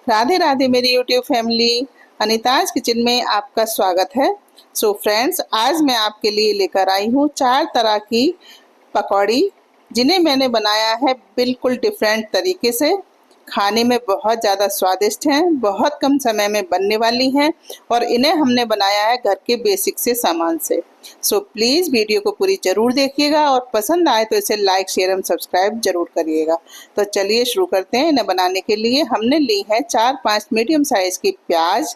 राधे राधे मेरी YouTube family. अनीताज kitchen में आपका स्वागत है। सो फ्रेंड्स, आज मैं आपके लिए लेकर आई हूँ 4 तरह की पकौड़ी, जिन्हें मैंने बनाया है बिल्कुल डिफरेंट तरीके से। खाने में बहुत ज़्यादा स्वादिष्ट हैं, बहुत कम समय में बनने वाली हैं और इन्हें हमने बनाया है घर के बेसिक से सामान से। सो प्लीज़ वीडियो को पूरी ज़रूर देखिएगा और पसंद आए तो इसे लाइक शेयर एंड सब्सक्राइब जरूर करिएगा। तो चलिए शुरू करते हैं। इन्हें बनाने के लिए हमने ली है 4-5 मीडियम साइज़ की प्याज,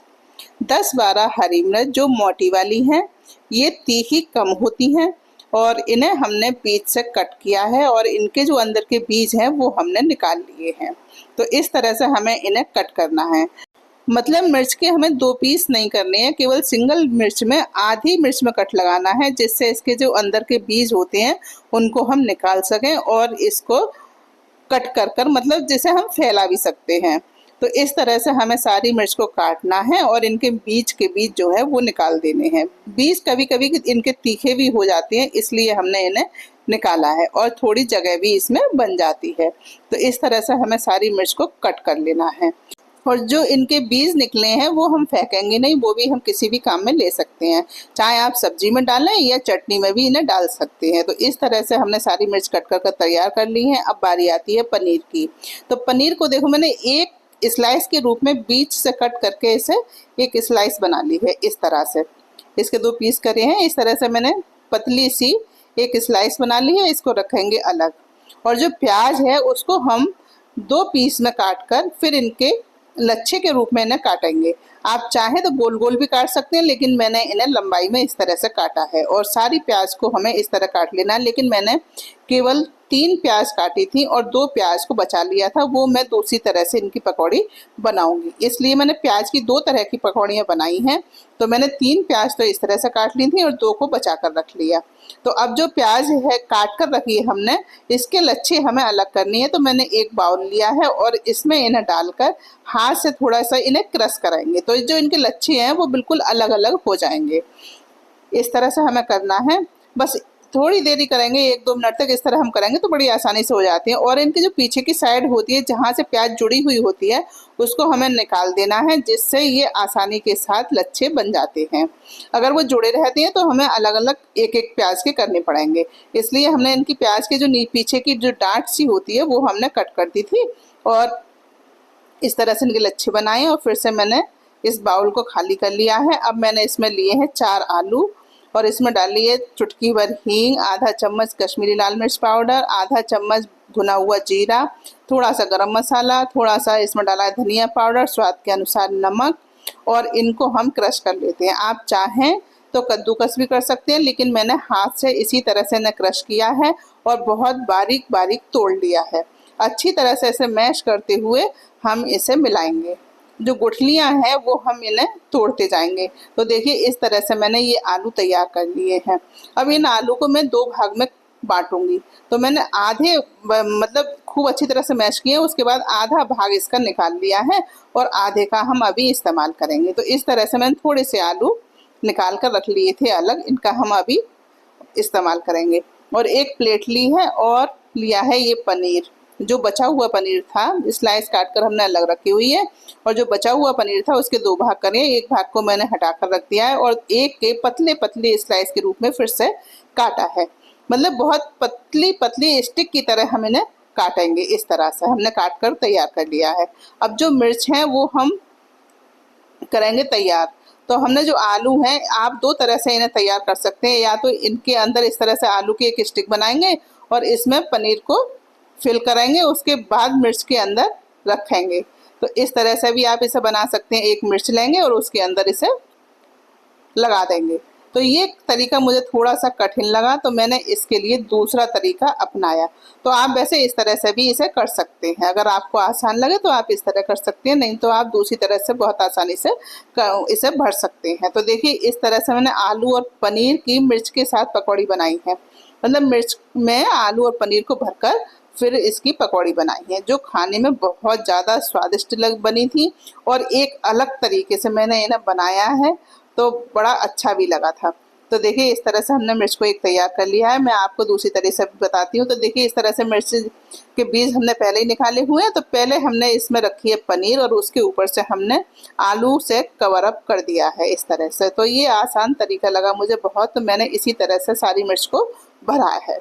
10-12 हरी मिर्च जो मोटी वाली हैं, ये तीखी कम होती हैं, और इन्हें हमने बीच से कट किया है और इनके जो अंदर के बीज हैं वो हमने निकाल लिए हैं। तो इस तरह से हमें इन्हें कट करना है। मतलब मिर्च के हमें 2 पीस नहीं करने हैं, केवल सिंगल मिर्च में आधी मिर्च में कट लगाना है, जिससे इसके जो अंदर के बीज होते हैं उनको हम निकाल सकें और इसको कट कर कर मतलब जिसे हम फैला भी सकते हैं। तो इस तरह से हमें सारी मिर्च को काटना है और इनके बीज के बीज जो है वो निकाल देने हैं। बीज कभी कभी इनके तीखे भी हो जाते हैं, इसलिए हमने इन्हें निकाला है और थोड़ी जगह भी इसमें बन जाती है। तो इस तरह से हमें सारी मिर्च को कट कर लेना है। और जो इनके बीज निकले हैं वो हम फेंकेंगे नहीं, वो भी हम किसी भी काम में ले सकते हैं, चाहे आप सब्जी में डालें या चटनी में भी इन्हें डाल सकते हैं। तो इस तरह से हमने सारी मिर्च कट कर तैयार कर ली है। अब बारी आती है पनीर की। तो पनीर को देखो, मैंने एक स्लाइस के रूप में बीच से कट करके इसे एक स्लाइस बना ली है। इस तरह से इसके 2 पीस करे हैं। इस तरह से मैंने पतली सी एक स्लाइस बना ली है, इसको रखेंगे अलग। और जो प्याज है उसको हम 2 पीस में काट कर फिर इनके लच्छे के रूप में इन्हें काटेंगे। आप चाहें तो गोल गोल भी काट सकते हैं, लेकिन मैंने इन्हें लंबाई में इस तरह से काटा है। और सारी प्याज को हमें इस तरह काट लेना है, लेकिन मैंने केवल 3 प्याज काटी थी और 2 प्याज को बचा लिया था, वो मैं दूसरी तरह से इनकी पकौड़ी बनाऊंगी। इसलिए मैंने प्याज की 2 तरह की पकौड़ियाँ बनाई हैं। तो मैंने 3 प्याज तो इस तरह से काट ली थी और 2 को बचा कर रख लिया। तो अब जो प्याज है काट कर रखी है हमने, इसके लच्छे हमें अलग करनी है। तो मैंने एक बाउल लिया है और इसमें इन्हें डालकर हाथ से थोड़ा सा इन्हें क्रश कराएंगे, तो जो इनके लच्छे हैं वो बिल्कुल अलग अलग हो जाएंगे। इस तरह से हमें करना है। बस थोड़ी देरी करेंगे, 1-2 मिनट तक इस तरह हम करेंगे तो बड़ी आसानी से हो जाती है। और इनकी जो पीछे की साइड होती है, जहाँ से प्याज जुड़ी हुई होती है, उसको हमें निकाल देना है, जिससे ये आसानी के साथ लच्छे बन जाते हैं। अगर वो जुड़े रहते हैं तो हमें अलग अलग एक एक प्याज के करने पड़ेंगे। इसलिए हमने इनकी प्याज की जो पीछे की जो डांट सी होती है वो हमने कट कर दी थी और इस तरह से इनके लच्छे बनाए। और फिर से मैंने इस बाउल को खाली कर लिया है। अब मैंने इसमें लिए हैं 4 आलू और इसमें डाली है चुटकी भर हींग, आधा चम्मच कश्मीरी लाल मिर्च पाउडर, आधा चम्मच भुना हुआ जीरा, थोड़ा सा गरम मसाला, थोड़ा सा इसमें डाला है धनिया पाउडर, स्वाद के अनुसार नमक। और इनको हम क्रश कर लेते हैं। आप चाहें तो कद्दूकस भी कर सकते हैं, लेकिन मैंने हाथ से इसी तरह से इन्हें क्रश किया है और बहुत बारीक बारीक तोड़ लिया है। अच्छी तरह से इसे मैश करते हुए हम इसे मिलाएंगे। जो गुठलियां हैं वो हम इन्हें तोड़ते जाएंगे। तो देखिए इस तरह से मैंने ये आलू तैयार कर लिए हैं। अब इन आलू को मैं 2 भाग में बांटूंगी। तो मैंने आधे मतलब खूब अच्छी तरह से मैश किए, उसके बाद आधा भाग इसका निकाल लिया है और आधे का हम अभी इस्तेमाल करेंगे। तो इस तरह से मैंने थोड़े से आलू निकाल कर रख लिए थे अलग, इनका हम अभी इस्तेमाल करेंगे। और एक प्लेट ली है और लिया है ये पनीर। जो बचा हुआ पनीर था स्लाइस काट कर हमने अलग रखी हुई है, और जो बचा हुआ पनीर था उसके 2 भाग करें। एक भाग को मैंने हटा कर रख दिया है और एक के पतले पतले स्लाइस के रूप में फिर से काटा है। मतलब बहुत पतली पतली स्टिक की तरह हम इन्हें काटेंगे। इस तरह से हमने काट कर तैयार कर लिया है। अब जो मिर्च है वो हम करेंगे तैयार। तो हमने जो आलू हैं, आप 2 तरह से इन्हें तैयार कर सकते हैं। या तो इनके अंदर इस तरह से आलू की एक स्टिक बनाएंगे और इसमें पनीर को फिल करेंगे, उसके बाद मिर्च के अंदर रखेंगे। तो इस तरह से भी आप इसे बना सकते हैं। एक मिर्च लेंगे और उसके अंदर इसे लगा देंगे। तो ये तरीका मुझे थोड़ा सा कठिन लगा, तो मैंने इसके लिए दूसरा तरीका अपनाया। तो आप वैसे इस तरह से भी इसे कर सकते हैं। अगर आपको आसान लगे तो आप इस तरह कर सकते हैं, नहीं तो आप दूसरी तरह से बहुत आसानी से इसे भर सकते हैं। तो देखिए इस तरह से मैंने आलू और पनीर की मिर्च के साथ पकौड़ी बनाई है। मतलब मिर्च में आलू और पनीर को भरकर फिर इसकी पकौड़ी बनाई है, जो खाने में बहुत ज़्यादा स्वादिष्ट बनी थी और एक अलग तरीके से मैंने इन्हें बनाया है, तो बड़ा अच्छा भी लगा था। तो देखिए इस तरह से हमने मिर्च को एक तैयार कर लिया है। मैं आपको दूसरी तरह से बताती हूँ। तो देखिए इस तरह से मिर्च के बीज हमने पहले ही निकाले हुए हैं। तो पहले हमने इसमें रखी है पनीर और उसके ऊपर से हमने आलू से कवर अप कर दिया है इस तरह से। तो ये आसान तरीका लगा मुझे बहुत, तो मैंने इसी तरह से सारी मिर्च को भरा है।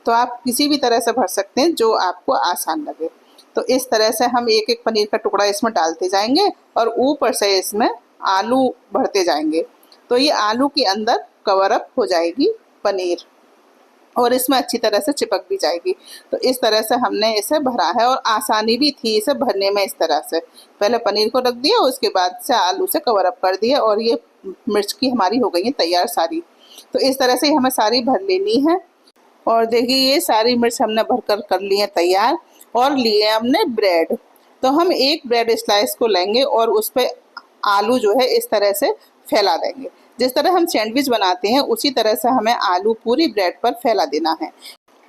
तो आप किसी भी तरह से भर सकते हैं जो आपको आसान लगे। तो इस तरह से हम एक एक पनीर का टुकड़ा इसमें डालते जाएंगे और ऊपर से इसमें आलू भरते जाएंगे। तो ये आलू के अंदर कवर अप हो जाएगी पनीर और इसमें अच्छी तरह से चिपक भी जाएगी। तो इस तरह से हमने इसे भरा है और आसानी भी थी इसे भरने में। इस तरह से पहले पनीर को रख दिया, उसके बाद से आलू से कवर अप कर दिया और ये मिर्च की हमारी हो गई है तैयार सारी। तो इस तरह से हमें सारी भर लेनी है। और देखिए ये सारी मिर्च हमने भरकर कर ली है तैयार। और लिए हमने ब्रेड। तो हम एक ब्रेड स्लाइस को लेंगे और उस पर आलू जो है इस तरह से फैला देंगे। जिस तरह हम सैंडविच बनाते हैं उसी तरह से हमें आलू पूरी ब्रेड पर फैला देना है।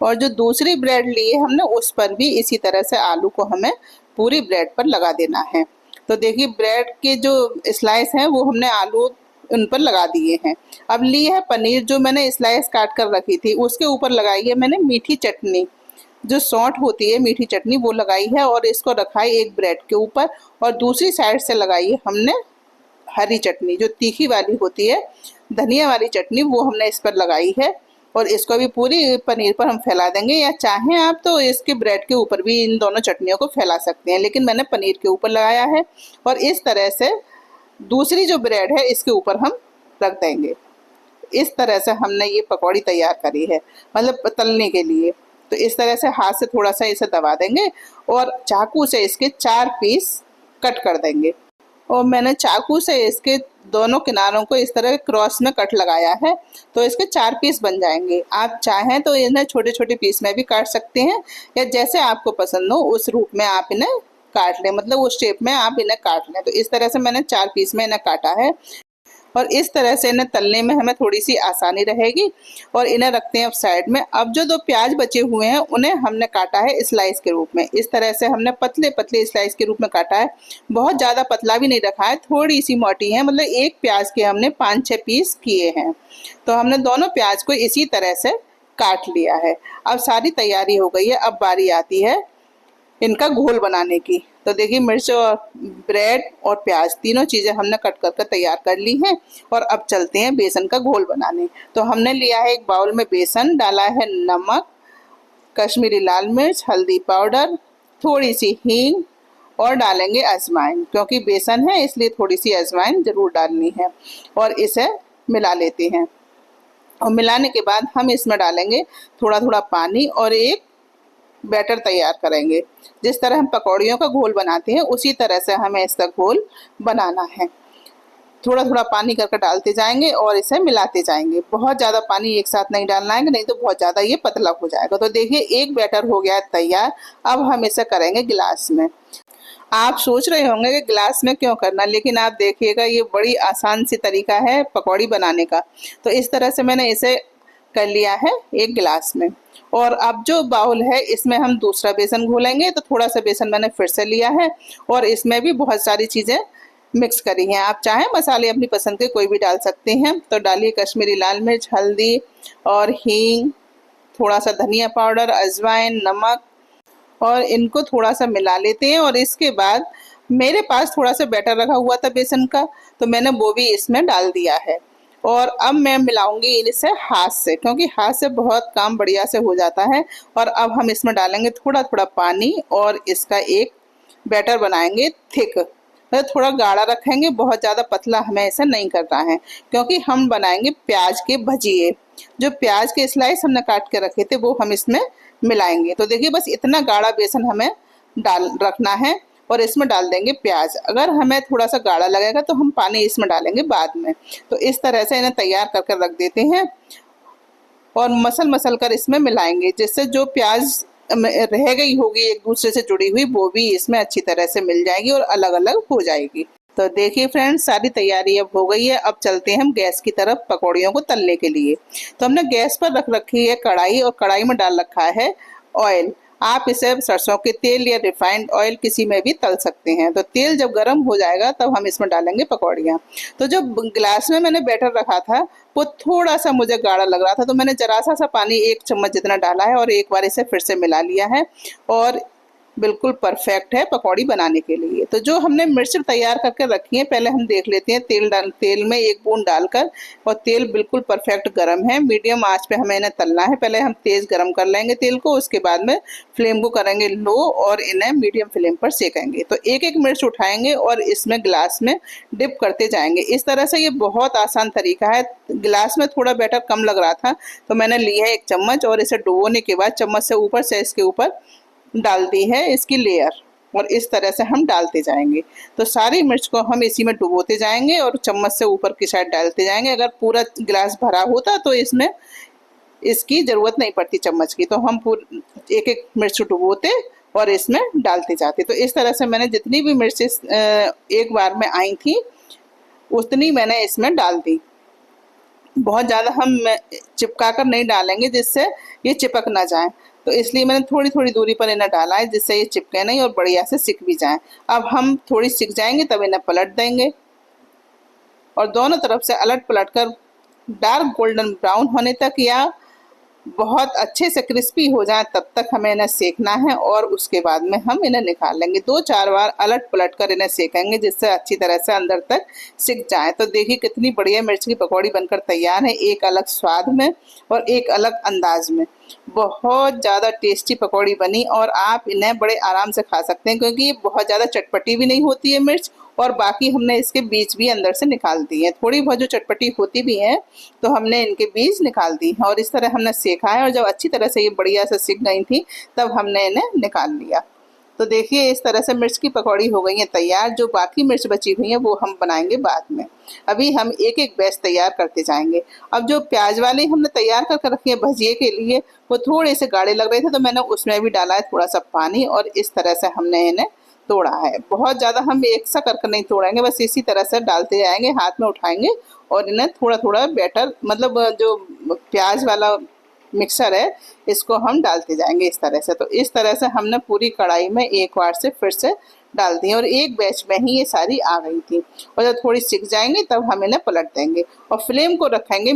और जो दूसरी ब्रेड लिए हमने उस पर भी इसी तरह से आलू को हमें पूरी ब्रेड पर लगा देना है। तो देखिए ब्रेड के जो स्लाइस हैं वो हमने आलू उन पर लगा दिए हैं। अब लिए है पनीर, जो मैंने स्लाइस काट कर रखी थी उसके ऊपर लगाई है मैंने मीठी चटनी, जो सौंठ होती है मीठी चटनी, वो लगाई है और इसको रखा है एक ब्रेड के ऊपर। और दूसरी साइड से लगाई है हमने हरी चटनी, जो तीखी वाली होती है, धनिया वाली चटनी, वो हमने इस पर लगाई है। और इसको भी पूरी पनीर पर हम फैला देंगे, या चाहें आप तो इसके ब्रेड के ऊपर भी इन दोनों चटनियों को फैला सकते हैं, लेकिन मैंने पनीर के ऊपर लगाया है। और इस तरह से दूसरी जो ब्रेड है इसके ऊपर हम रख देंगे। इस तरह से हमने ये पकौड़ी तैयार करी है, मतलब तलने के लिए। तो इस तरह से हाथ से थोड़ा सा इसे दबा देंगे और चाकू से इसके 4 पीस कट कर देंगे। और मैंने चाकू से इसके दोनों किनारों को इस तरह क्रॉस में कट लगाया है, तो इसके 4 पीस बन जाएंगे। आप चाहें तो इन्हें छोटे छोटे पीस में भी काट सकते हैं, या जैसे आपको पसंद हो उस रूप में आप इन्हें काट लें, मतलब उस शेप में आप इन्हें काट लें। तो इस तरह से मैंने 4 पीस में इन्हें काटा है और इस तरह से इन्हें तलने में हमें थोड़ी सी आसानी रहेगी। और इन्हें रखते हैं अब साइड में। अब जो 2 प्याज बचे हुए हैं उन्हें हमने काटा है स्लाइस के रूप में। इस तरह से हमने पतले पतले स्लाइस के रूप में काटा है, बहुत ज़्यादा पतला भी नहीं रखा है, थोड़ी सी मोटी है, मतलब एक प्याज के हमने 5-6 पीस किए हैं। तो हमने दोनों प्याज को इसी तरह से काट लिया है। अब सारी तैयारी हो गई है। अब बारी आती है इनका घोल बनाने की। तो देखिए मिर्च और ब्रेड और प्याज तीनों चीज़ें हमने कट कर तैयार कर ली हैं। और अब चलते हैं बेसन का घोल बनाने। तो हमने लिया है एक बाउल में बेसन, डाला है नमक, कश्मीरी लाल मिर्च, हल्दी पाउडर, थोड़ी सी हींग और डालेंगे अजवाइन, क्योंकि बेसन है इसलिए थोड़ी सी अजवाइन ज़रूर डालनी है। और इसे मिला लेते हैं। और मिलाने के बाद हम इसमें डालेंगे थोड़ा थोड़ा पानी और एक बैटर तैयार करेंगे। जिस तरह हम पकौड़ियों का घोल बनाते हैं उसी तरह से हमें इसका घोल बनाना है। थोड़ा थोड़ा पानी करके डालते जाएंगे और इसे मिलाते जाएंगे। बहुत ज़्यादा पानी एक साथ नहीं डालना है, नहीं तो बहुत ज़्यादा ये पतला हो जाएगा। तो देखिए एक बैटर हो गया तैयार। अब हम इसे करेंगे गिलास में। आप सोच रहे होंगे कि गिलास में क्यों करना, लेकिन आप देखिएगा ये बड़ी आसान सी तरीका है पकौड़ी बनाने का। तो इस तरह से मैंने इसे कर लिया है एक गिलास में। और अब जो बाउल है इसमें हम दूसरा बेसन घोलेंगे। तो थोड़ा सा बेसन मैंने फिर से लिया है और इसमें भी बहुत सारी चीज़ें मिक्स करी हैं। आप चाहें मसाले अपनी पसंद के कोई भी डाल सकते हैं। तो डालिए कश्मीरी लाल मिर्च, हल्दी और हींग, थोड़ा सा धनिया पाउडर, अजवाइन, नमक, और इनको थोड़ा सा मिला लेते हैं। और इसके बाद मेरे पास थोड़ा सा बैटर रखा हुआ था बेसन का, तो मैंने वो भी इसमें डाल दिया है। और अब मैं मिलाऊंगी इसे हाथ से, क्योंकि हाथ से बहुत काम बढ़िया से हो जाता है। और अब हम इसमें डालेंगे थोड़ा थोड़ा पानी और इसका एक बैटर बनाएंगे थिक, मतलब थोड़ा गाढ़ा रखेंगे, बहुत ज़्यादा पतला हमें ऐसा नहीं करना है, क्योंकि हम बनाएंगे प्याज के भजिए। जो प्याज के स्लाइस हमने काट के रखे थे वो हम इसमें मिलाएंगे। तो देखिए बस इतना गाढ़ा बेसन हमें डाल रखना है और इसमें डाल देंगे प्याज। अगर हमें थोड़ा सा गाढ़ा लगेगा तो हम पानी इसमें डालेंगे बाद में। तो इस तरह से इन्हें तैयार करके रख देते हैं और मसल मसल कर इसमें मिलाएंगे, जिससे जो प्याज रह गई होगी एक दूसरे से जुड़ी हुई वो भी इसमें अच्छी तरह से मिल जाएगी और अलग अलग हो जाएगी। तो देखिए फ्रेंड्स सारी तैयारी अब हो गई है। अब चलते हैं हम गैस की तरफ पकौड़ियों को तलने के लिए। तो हमने गैस पर रख रखी है कढ़ाई और कढ़ाई में डाल रखा है ऑयल। आप इसे सरसों के तेल या रिफाइंड ऑयल किसी में भी तल सकते हैं। तो तेल जब गर्म हो जाएगा तब हम इसमें डालेंगे पकौड़ियाँ। तो जो गिलास में मैंने बैटर रखा था वो थोड़ा सा मुझे गाढ़ा लग रहा था, तो मैंने जरा सा पानी 1 चम्मच जितना डाला है और एक बार इसे फिर से मिला लिया है और बिल्कुल परफेक्ट है पकौड़ी बनाने के लिए। तो जो हमने मिर्च तैयार करके रखी है पहले हम देख लेते हैं। तेल में 1 बूंद डालकर, और तेल बिल्कुल परफेक्ट गर्म है। मीडियम आंच पे हमें इन्हें तलना है। पहले हम तेज गर्म कर लेंगे तेल को, उसके बाद में फ्लेम को करेंगे लो और इन्हें मीडियम फ्लेम पर सेकेंगे। तो एक एक मिर्च उठाएंगे और इसमें गिलास में डिप करते जाएंगे। इस तरह से ये बहुत आसान तरीका है। गिलास में थोड़ा बैटर कम लग रहा था तो मैंने लिया है 1 चम्मच और इसे डुबोने के बाद चम्मच से ऊपर से इसके ऊपर डाल दी है इसकी लेयर, और इस तरह से हम डालते जाएंगे। तो सारी मिर्च को हम इसी में डुबोते जाएंगे और चम्मच से ऊपर की साइड डालते जाएंगे। अगर पूरा गिलास भरा होता तो इसमें इसकी ज़रूरत नहीं पड़ती चम्मच की, तो हम एक एक मिर्च डुबोते और इसमें डालते जाते। तो इस तरह से मैंने जितनी भी मिर्च एक बार में आई थी उतनी मैंने इसमें डाल दी। बहुत ज़्यादा हम चिपका कर नहीं डालेंगे जिससे ये चिपक ना जाए, तो इसलिए मैंने थोड़ी थोड़ी दूरी पर इन्हें डाला है जिससे ये चिपके नहीं और बढ़िया से सिक भी जाए। अब हम थोड़ी सिक जाएंगे तब इन्हें पलट देंगे और दोनों तरफ से अलट पलट कर डार्क गोल्डन ब्राउन होने तक या बहुत अच्छे से क्रिस्पी हो जाए तब तक हमें इन्हें सेकना है और उसके बाद में हम इन्हें निकाल लेंगे। 2-4 बार अलट पलट कर इन्हें सेकेंगे जिससे अच्छी तरह से अंदर तक सिक जाए। तो देखिए कितनी बढ़िया मिर्च की पकौड़ी बनकर तैयार है, एक अलग स्वाद में और एक अलग अंदाज में। बहुत ज़्यादा टेस्टी पकौड़ी बनी और आप इन्हें बड़े आराम से खा सकते हैं क्योंकि ये बहुत ज़्यादा चटपटी भी नहीं होती है मिर्च, और बाकी हमने इसके बीज भी अंदर से निकाल दिए हैं। थोड़ी बहुत जो चटपटी होती भी है तो हमने इनके बीज निकाल दी हैं और इस तरह हमने सेका है और जब अच्छी तरह से ये बढ़िया से सिक गई थी तब हमने इन्हें निकाल लिया। तो देखिए इस तरह से मिर्च की पकौड़ी हो गई है तैयार। जो बाकी मिर्च बची हुई है वो हम बनाएंगे बाद में। अभी हम एक एक बैच तैयार करते जाएंगे। अब जो प्याज वाली हमने तैयार कर रखी है भजिए के लिए वो थोड़े से गाढ़े लग रहे थे तो मैंने उसमें भी डाला है थोड़ा सा पानी और इस तरह से हमने इन्हें तोड़ा है। बहुत ज़्यादा हम एक सा करके नहीं तोड़ेंगे, बस इसी तरह से डालते जाएंगे, हाथ में उठाएंगे और इन्हें थोड़ा थोड़ा बैटर मतलब जो प्याज वाला मिक्सर है इसको हम डालते जाएंगे इस तरह से। तो इस तरह से हमने पूरी कढ़ाई में एक बार से फिर से डाल दी और एक बैच में ही ये सारी आ गई थी। और जब थोड़ी सिक जाएंगी तब हम इन्हें पलट देंगे और फ्लेम को रखेंगे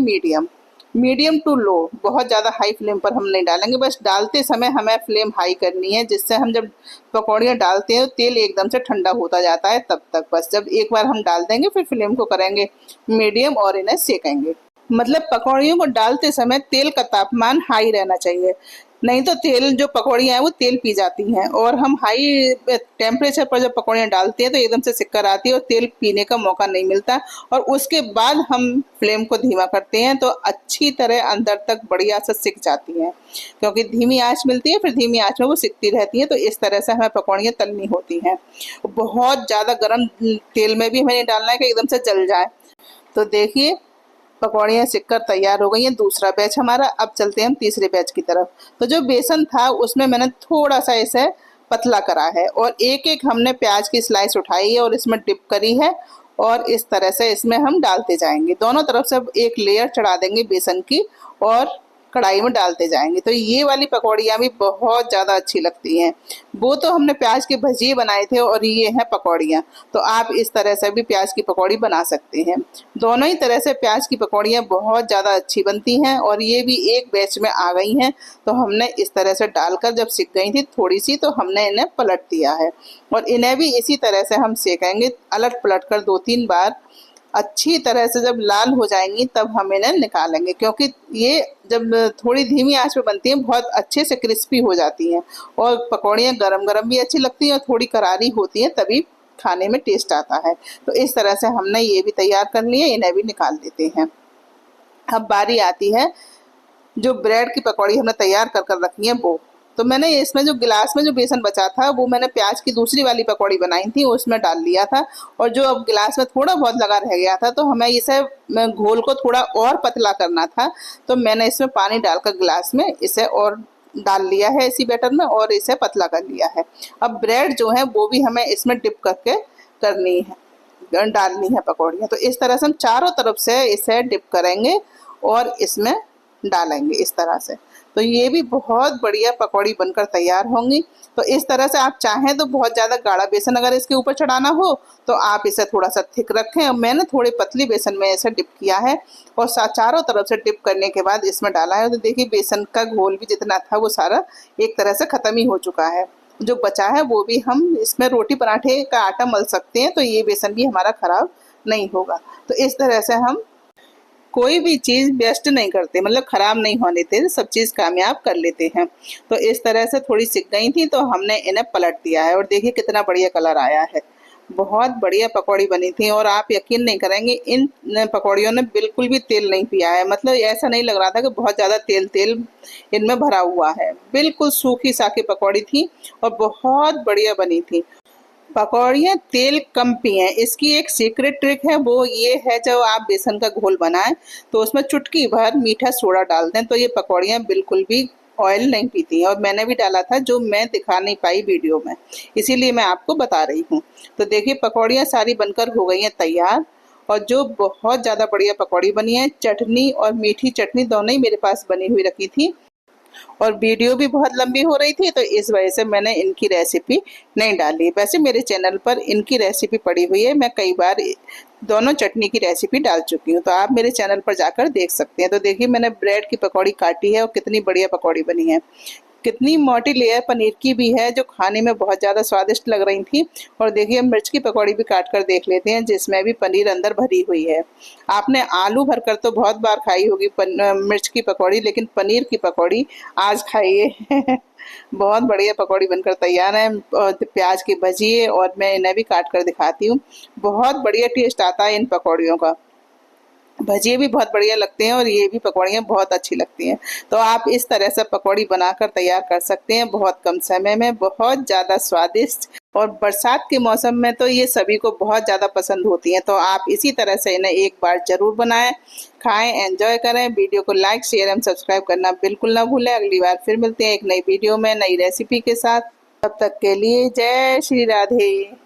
मीडियम टू लो। बहुत ज़्यादा हाई फ्लेम पर हम नहीं डालेंगे, बस डालते समय हमें फ्लेम हाई करनी है जिससे हम जब पकौड़ियाँ डालते हैं तेल एकदम से ठंडा होता जाता है तब तक। बस जब एक बार हम डाल देंगे फिर फ्लेम को करेंगे मीडियम और इन्हें सेकेंगे। मतलब पकौड़ियों को डालते समय तेल का तापमान हाई रहना चाहिए, नहीं तो तेल जो पकौड़ियाँ हैं वो तेल पी जाती हैं और हम हाई टेम्परेचर पर जब पकौड़ियाँ डालते हैं तो एकदम से सिक्कर आती है और तेल पीने का मौका नहीं मिलता। और उसके बाद हम फ्लेम को धीमा करते हैं तो अच्छी तरह अंदर तक बढ़िया से सिक जाती हैं, क्योंकि धीमी आंच मिलती है फिर धीमी आंच में वो सिकती रहती है। तो इस तरह से हमें पकौड़ियाँ तलनी होती हैं। बहुत ज़्यादा गर्म तेल में भी हमें नहीं डालना है कि एकदम से जल जाए। तो देखिए पकौड़ियाँ सिककर तैयार हो गई हैं, दूसरा बैच हमारा। अब चलते हैं हम तीसरे बैच की तरफ। तो जो बेसन था उसमें मैंने थोड़ा सा इसे पतला करा है और एक एक हमने प्याज की स्लाइस उठाई है और इसमें डिप करी है और इस तरह से इसमें हम डालते जाएंगे। दोनों तरफ से एक लेयर चढ़ा देंगे बेसन की और कढ़ाई में डालते जाएंगे। तो ये वाली पकौड़ियाँ भी बहुत ज़्यादा अच्छी लगती हैं। वो तो हमने प्याज के भजिए बनाए थे और ये हैं पकौड़ियाँ। तो आप इस तरह से भी प्याज की पकौड़ी बना सकते हैं। दोनों ही तरह से प्याज की पकौड़ियाँ बहुत ज़्यादा अच्छी बनती हैं और ये भी एक बैच में आ गई हैं। तो हमने इस तरह से डालकर जब सिक गई थी थोड़ी सी तो हमने इन्हें पलट दिया है और इन्हें भी इसी तरह से हम सेकेंगे अलट पलट कर 2-3 बार। अच्छी तरह से जब लाल हो जाएंगी तब हम इन्हें निकालेंगे, क्योंकि ये जब थोड़ी धीमी आंच पे बनती हैं बहुत अच्छे से क्रिस्पी हो जाती हैं और पकौड़ियाँ गरम गरम भी अच्छी लगती हैं और थोड़ी करारी होती हैं तभी खाने में टेस्ट आता है। तो इस तरह से हमने ये भी तैयार कर लिए, इन्हें भी निकाल देते हैं। अब बारी आती है जो ब्रेड की पकौड़ी हमने तैयार कर रखी है वो। तो मैंने इसमें जो गिलास में जो बेसन बचा था वो मैंने प्याज की दूसरी वाली पकौड़ी बनाई थी उसमें डाल लिया था और जो अब गिलास में थोड़ा बहुत लगा रह गया था तो हमें इसे घोल को थोड़ा और पतला करना था। तो मैंने इसमें पानी डालकर गिलास में इसे और डाल लिया है इसी बैटर में और इसे पतला कर लिया है। अब ब्रेड जो है वो भी हमें इसमें डिप करके करनी है, डालनी है पकौड़ियाँ। तो इस तरह से हम चारों तरफ से इसे डिप करेंगे और इसमें डालेंगे इस तरह से। तो ये भी बहुत बढ़िया पकौड़ी बनकर तैयार होंगी। तो इस तरह से आप चाहें तो बहुत ज़्यादा गाढ़ा बेसन अगर इसके ऊपर चढ़ाना हो तो आप इसे थोड़ा सा थिक रखें, और मैंने थोड़े पतली बेसन में ऐसे डिप किया है और चारों तरफ से डिप करने के बाद इसमें डाला है। तो देखिए बेसन का घोल भी जितना था वो सारा एक तरह से ख़त्म ही हो चुका है। जो बचा है वो भी हम इसमें रोटी पराठे का आटा मल सकते हैं, तो ये बेसन भी हमारा ख़राब नहीं होगा। तो इस तरह से हम कोई भी चीज़ वेस्ट नहीं करते, मतलब ख़राब नहीं होने देते, सब चीज़ कामयाब कर लेते हैं। तो इस तरह से थोड़ी सिक गई थी तो हमने इन्हें पलट दिया है और देखिए कितना बढ़िया कलर आया है। बहुत बढ़िया पकौड़ी बनी थी और आप यकीन नहीं करेंगे इन पकौड़ियों ने बिल्कुल भी तेल नहीं पिया है। मतलब ऐसा नहीं लग रहा था कि बहुत ज़्यादा तेल तेल इनमें भरा हुआ है। बिल्कुल सूखी साखी पकौड़ी थी और बहुत बढ़िया बनी थी। पकौड़ियाँ तेल कम पिएं, इसकी एक सीक्रेट ट्रिक है, वो ये है जब आप बेसन का घोल बनाएं तो उसमें चुटकी भर मीठा सोडा डाल दें तो ये पकौड़ियाँ बिल्कुल भी ऑयल नहीं पीती हैं। और मैंने भी डाला था जो मैं दिखा नहीं पाई वीडियो में, इसीलिए मैं आपको बता रही हूँ। तो देखिए पकौड़ियाँ सारी बनकर हो गई हैं तैयार, और जो बहुत ज़्यादा बढ़िया पकौड़ी बनी है, चटनी और मीठी चटनी दोनों ही मेरे पास बनी हुई रखी थी और वीडियो भी बहुत लंबी हो रही थी, तो इस वजह से मैंने इनकी रेसिपी नहीं डाली। वैसे मेरे चैनल पर इनकी रेसिपी पड़ी हुई है, मैं कई बार दोनों चटनी की रेसिपी डाल चुकी हूँ, तो आप मेरे चैनल पर जाकर देख सकते हैं। तो देखिए मैंने ब्रेड की पकौड़ी काटी है और कितनी बढ़िया पकौड़ी बनी है। कितनी मोटी लेयर पनीर की भी है जो खाने में बहुत ज़्यादा स्वादिष्ट लग रही थी। और देखिए मिर्च की पकौड़ी भी काट कर देख लेते हैं जिसमें भी पनीर अंदर भरी हुई है। आपने आलू भरकर तो बहुत बार खाई होगी मिर्च की पकौड़ी, लेकिन पनीर की पकौड़ी आज खाइए। बहुत बढ़िया पकौड़ी बनकर तैयार है और प्याज की भजी, और मैं इन्हें भी काट कर दिखाती हूँ। बहुत बढ़िया टेस्ट आता है इन पकौड़ियों का। भजिए भी बहुत बढ़िया लगते हैं और ये भी पकौड़ियाँ बहुत अच्छी लगती हैं। तो आप इस तरह से पकौड़ी बनाकर तैयार कर सकते हैं बहुत कम समय में, बहुत ज़्यादा स्वादिष्ट। और बरसात के मौसम में तो ये सभी को बहुत ज़्यादा पसंद होती हैं। तो आप इसी तरह से इन्हें एक बार ज़रूर बनाएं, खाएं, एंजॉय करें। वीडियो को लाइक, शेयर एवं सब्सक्राइब करना बिल्कुल ना भूलें। अगली बार फिर मिलते हैं एक नई वीडियो में नई रेसिपी के साथ। तब तक के लिए जय श्री राधे।